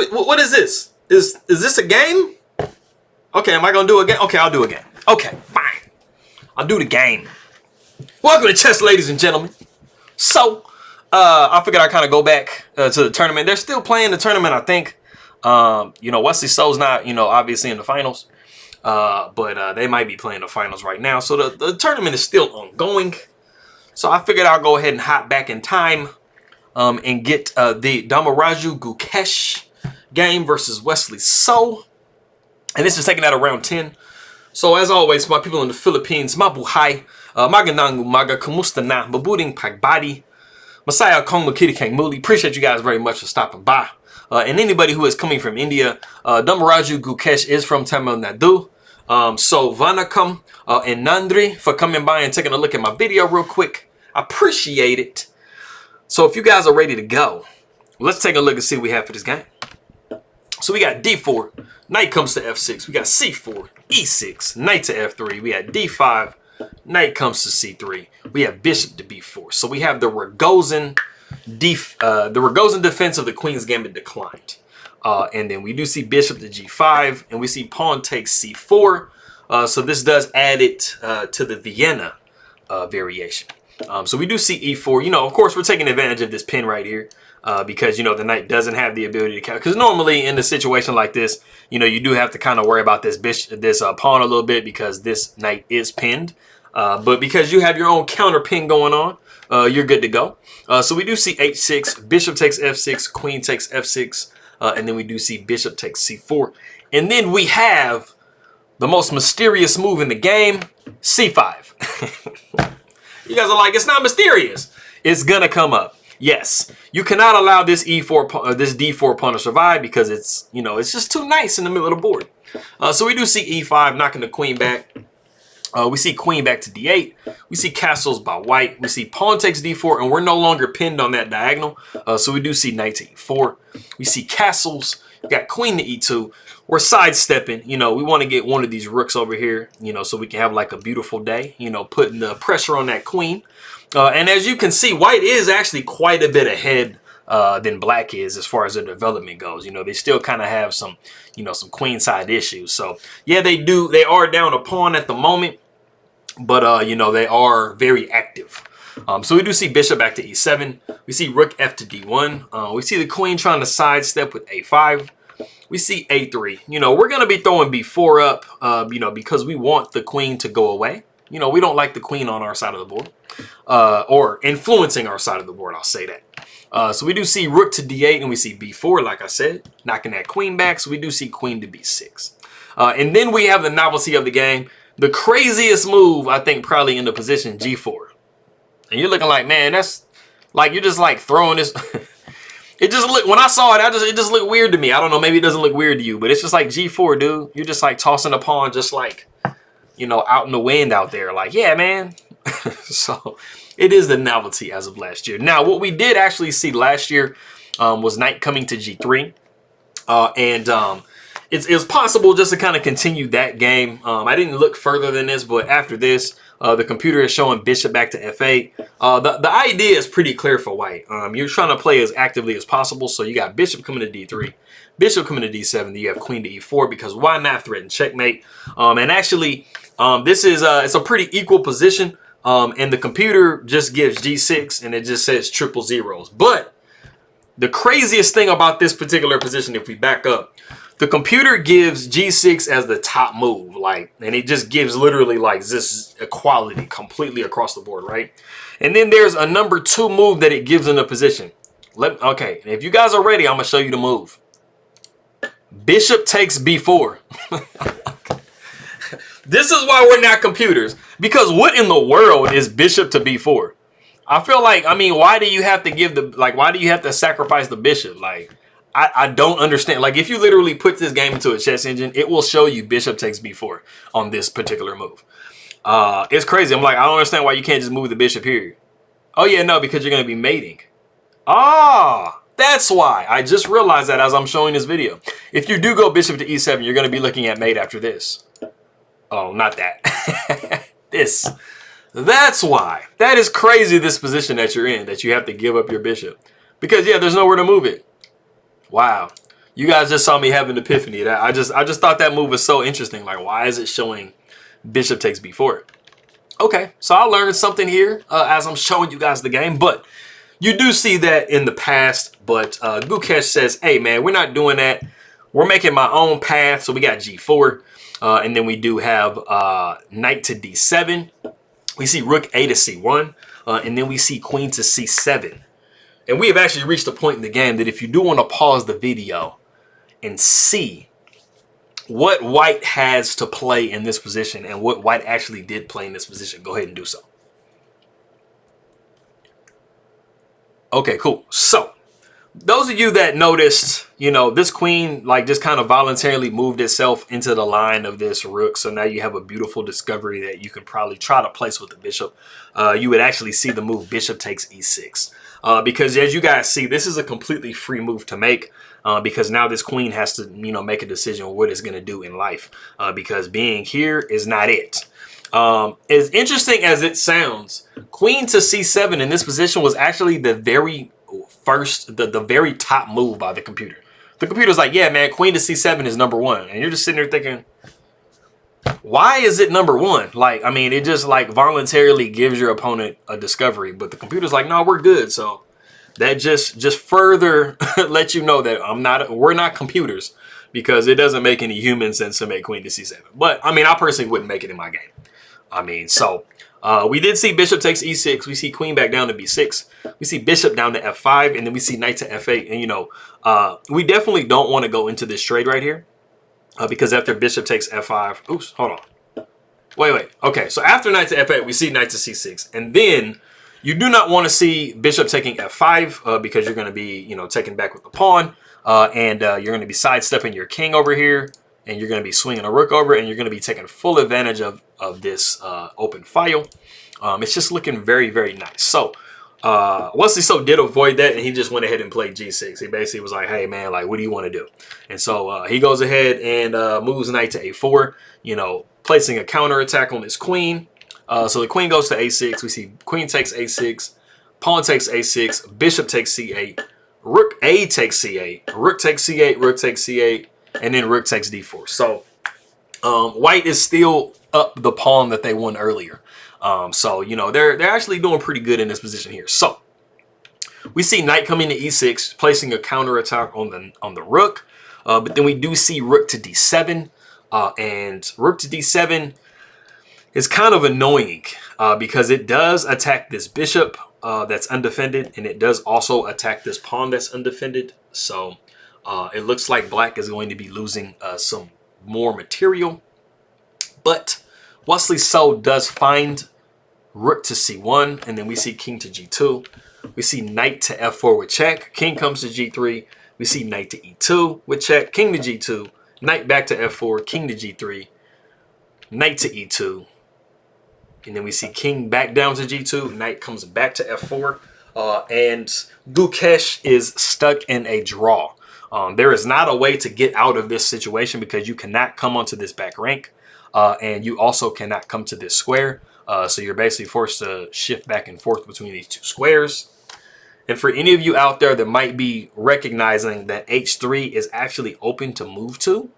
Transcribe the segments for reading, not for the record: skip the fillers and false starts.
What is this? Is this a game? Okay, am I gonna do a game? Okay, I'll do a game. Okay, fine. I'll do the game. Welcome to chess, ladies and gentlemen. So, I figured I'd kind of go back to the tournament. They're still playing the tournament, I think. Wesley So's not, obviously in the finals. But they might be playing the finals right now. So the tournament is still ongoing. So I figured I'll go ahead and hop back in time and get the Dommaraju Gukesh game versus Wesley So. And this is taken out of round 10. So as always, my people in the Philippines, mabuhay, magandang umaga, kumusta na, mabuting pagbati, masaya kong makiti kang muli. Appreciate you guys very much for stopping by. And anybody who is coming from India, Dommaraju Gukesh is from Tamil Nadu. So Vanakam and Nandri for coming by and taking a look at my video real quick. I appreciate it. So if you guys are ready to go, let's take a look and see what we have for this game. So we got D4, knight comes to F6. We got C4, E6, knight to F3. We got D5, knight comes to C3. We have bishop to B4. So we have the Ragozin defense of the Queen's Gambit declined. And then we do see bishop to G5, and we see pawn takes C4. So this does add it to the Vienna variation. So we do see E4. Of course, we're taking advantage of this pin right here because, the knight doesn't have the ability to count. Because normally in a situation like this, you do have to kind of worry about this pawn a little bit because this knight is pinned. But because you have your own counter pin going on, you're good to go. So we do see H6, bishop takes F6, queen takes F6. And then we do see bishop takes C4. And then we have the most mysterious move in the game, C5. You guys are like, it's not mysterious. It's going to come up. Yes, you cannot allow this D4 pawn to survive because it's, it's just too nice in the middle of the board. So we do see E5 knocking the queen back. We see queen back to D8. We see castles by white. We see pawn takes D4, and we're no longer pinned on that diagonal. So we do see knight to E4. We see castles. We got queen to E2. We're sidestepping. We want to get one of these rooks over here, so we can have like a beautiful day, putting the pressure on that queen. And as you can see, white is actually quite a bit ahead than black is as far as the development goes. They still kind of have some, some queen side issues. So yeah, they are down a pawn at the moment, but they are very active. So we do see bishop back to E7. We see rook F to D1. We see the queen trying to sidestep with A5. We see A3. We're going to be throwing B4 up, because we want the queen to go away. We don't like the queen on our side of the board, or influencing our side of the board, I'll say that. So we do see rook to D8, and we see B4, like I said, knocking that queen back. So we do see queen to B6. And then we have the novelty of the game. The craziest move, I think, probably in the position, G4. And you're looking like, man, that's like, you're just like throwing this. It just looked, when I saw it, it just looked weird to me. I don't know, maybe it doesn't look weird to you, but it's just like G4, dude. You're just like tossing a pawn just like, out in the wind out there. Like, yeah, man. So it is the novelty as of last year. Now, what we did actually see last year was knight coming to G3. It's possible just to kind of continue that game. I didn't look further than this, but after this, the computer is showing bishop back to F8. The idea is pretty clear for white. You're trying to play as actively as possible. So you got bishop coming to D3, bishop coming to D7. Then you have queen to E4 because why not threaten checkmate? And actually, this is it's a pretty equal position. And the computer just gives G6 and it just says triple zeros. But the craziest thing about this particular position, if we back up, the computer gives G6 as the top move, and it just gives literally like this equality completely across the board, right? And then there's a number 2 move that it gives in the position. Okay, if you guys are ready, I'm gonna show you the move. Bishop takes B4. This is why we're not computers, because what in the world is bishop to B4? I feel like, why do you have to why do you have to sacrifice the bishop? I don't understand. If you literally put this game into a chess engine, it will show you bishop takes B4 on this particular move. It's crazy. I'm like, I don't understand why you can't just move the bishop here. Oh, yeah, no, because you're going to be mating. Ah, that's why. I just realized that as I'm showing this video. If you do go bishop to E7, you're going to be looking at mate after this. Oh, not that. This. That's why. That is crazy, this position that you're in, that you have to give up your bishop. Because, yeah, there's nowhere to move it. Wow. You guys just saw me have an epiphany. That I just thought that move was so interesting. Like, why is it showing bishop takes b4? Okay, so I learned something here as I'm showing you guys the game. But you do see that in the past. But Gukesh says, hey, man, we're not doing that. We're making my own path. So we got g4. And then we do have knight to d7. We see rook a to c1. And then we see queen to c7. And we have actually reached a point in the game that if you do want to pause the video and see what white has to play in this position and what white actually did play in this position, go ahead and do so. Okay, cool. So those of you that noticed, you know, this queen like just kind of voluntarily moved itself into the line of this rook. So now you have a beautiful discovery that you can probably try to place with the bishop. You would actually see the move bishop takes e6. Because as you guys see, this is a completely free move to make. Because now this queen has to, you know, make a decision on what it's going to do in life. Because being here is not it. As interesting as it sounds, queen to c7 in this position was actually the very first, the very top move by the computer. The computer's like, yeah, man, queen to c7 is #1. And you're just sitting there thinking, why is it #1? Like, I mean, it just like voluntarily gives your opponent a discovery. But the computer's like, no, we're good. So that just further lets you know that we're not computers, because it doesn't make any human sense to make queen to c7. But I mean, I personally wouldn't make it in my game. I mean, so we did see bishop takes e6. We see queen back down to b6. We see bishop down to f5, and then we see knight to f8. And you know, we definitely don't want to go into this trade right here, because after bishop takes f5, oops, hold on, wait. Okay, so after knight to f8, we see knight to c6, and then you do not want to see bishop taking f5 because you're going to be, you know, taken back with the pawn, and you're going to be sidestepping your king over here, and you're going to be swinging a rook over, and you're going to be taking full advantage of this open file. It's just looking very, very nice. So Wesley so did avoid that, and he just went ahead and played g6. He basically was like, hey, man, like, what do you want to do? And so he goes ahead and moves knight to a4, you know, placing a counter attack on his queen. So the queen goes to a6. We see queen takes a6, pawn takes a6, bishop takes c8, rook a takes c8, rook takes c8, rook takes c8, and then rook takes d4. So white is still up the pawn that they won earlier. So, you know, they're actually doing pretty good in this position here. So we see knight coming to e6, placing a counter attack on the rook. But then we do see rook to d7, and rook to d7 is kind of annoying because it does attack this bishop that's undefended, and it does also attack this pawn that's undefended. So it looks like black is going to be losing some more material. But Wesley So does find rook to c1, and then we see king to g2. We see knight to f4 with check. King comes to g3. We see knight to e2 with check. King to g2. Knight back to f4. King to g3. Knight to e2. And then we see king back down to g2. Knight comes back to f4. And Gukesh is stuck in a draw. There is not a way to get out of this situation because you cannot come onto this back rank. And you also cannot come to this square. So you're basically forced to shift back and forth between these two squares. And for any of you out there that might be recognizing that h3 is actually open to move to,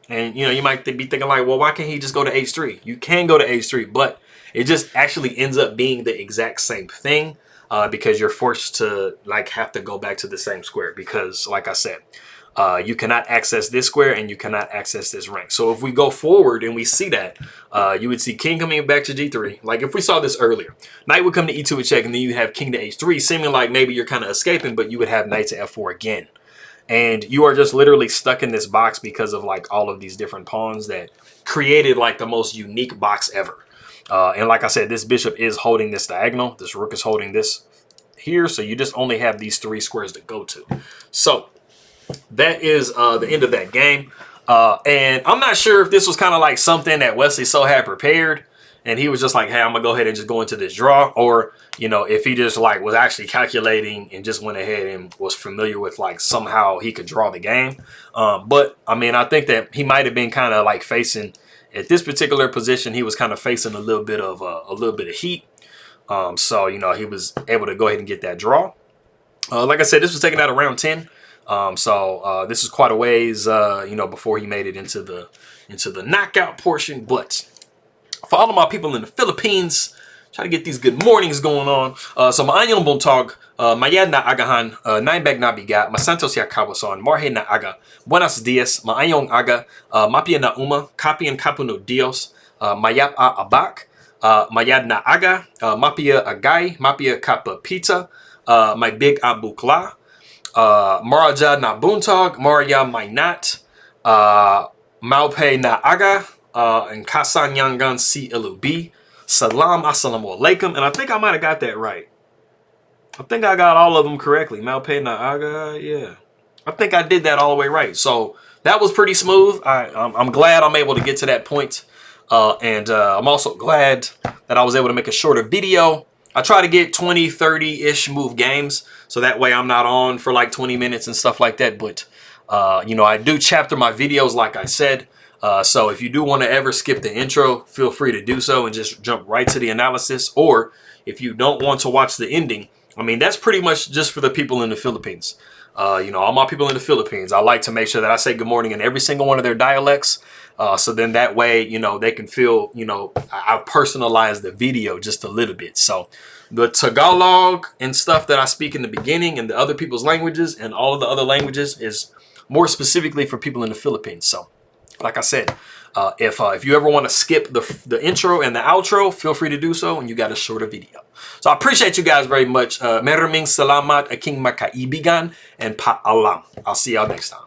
and you know, you might be thinking like, well, why can't he just go to h3? You can go to h3, but it just actually ends up being the exact same thing because you're forced to like have to go back to the same square because, like I said, you cannot access this square and you cannot access this rank. So if we go forward and we see that, you would see king coming back to g3. Like if we saw this earlier, knight would come to e2 with check, and then you have king to h3, seeming like maybe you're kind of escaping, but you would have knight to f4 again. And you are just literally stuck in this box because of like all of these different pawns that created like the most unique box ever. And like I said, this bishop is holding this diagonal. This rook is holding this here. So you just only have these three squares to go to. So that is the end of that game. And I'm not sure if this was kind of like something that Wesley So had prepared. And he was just like, hey, I'm going to go ahead and just go into this draw. Or, you know, if he just like was actually calculating and just went ahead and was familiar with like somehow he could draw the game. But I mean, I think that he might have been kind of like facing at this particular position. He was kind of facing a little bit of heat. So, you know, he was able to go ahead and get that draw. Like I said, this was taken out of round 10. So this is quite a ways, you know, before he made it into the knockout portion. But for all of my people in the Philippines, try to get these good mornings going on. So maayong buntag, mayad na agahan, naibag na biga, masantos ya kawason, marhe na aga, buenos dias, maayong aga, mapia na uma, kapian kapuno dios, mayap a abak, mayad na aga, mapia agay, mapia kapa pizza, my big abukla, maraja na buntag, marya mainat, maupe na aga, and kasanyangan si ilubi. Salam assalamu alaikum. And I think I might have got that right. I think I got all of them correctly. Malpe na aga, yeah. I think I did that all the way right. So that was pretty smooth. I'm glad I'm able to get to that point. And I'm also glad that I was able to make a shorter video. I try to get 20, 30-ish move games. So that way I'm not on for like 20 minutes and stuff like that. But, you know, I do chapter my videos like I said. So if you do want to ever skip the intro, feel free to do so and just jump right to the analysis. Or if you don't want to watch the ending, I mean, that's pretty much just for the people in the Philippines. You know, all my people in the Philippines, I like to make sure that I say good morning in every single one of their dialects. So then that way, you know, they can feel, you know, I've personalized the video just a little bit. So the Tagalog and stuff that I speak in the beginning and the other people's languages and all of the other languages is more specifically for people in the Philippines. So like I said, if you ever want to skip the intro and the outro, feel free to do so, and you got a shorter video. So I appreciate you guys very much. Maraming salamat aking makaibigan and paalam. I'll see y'all next time.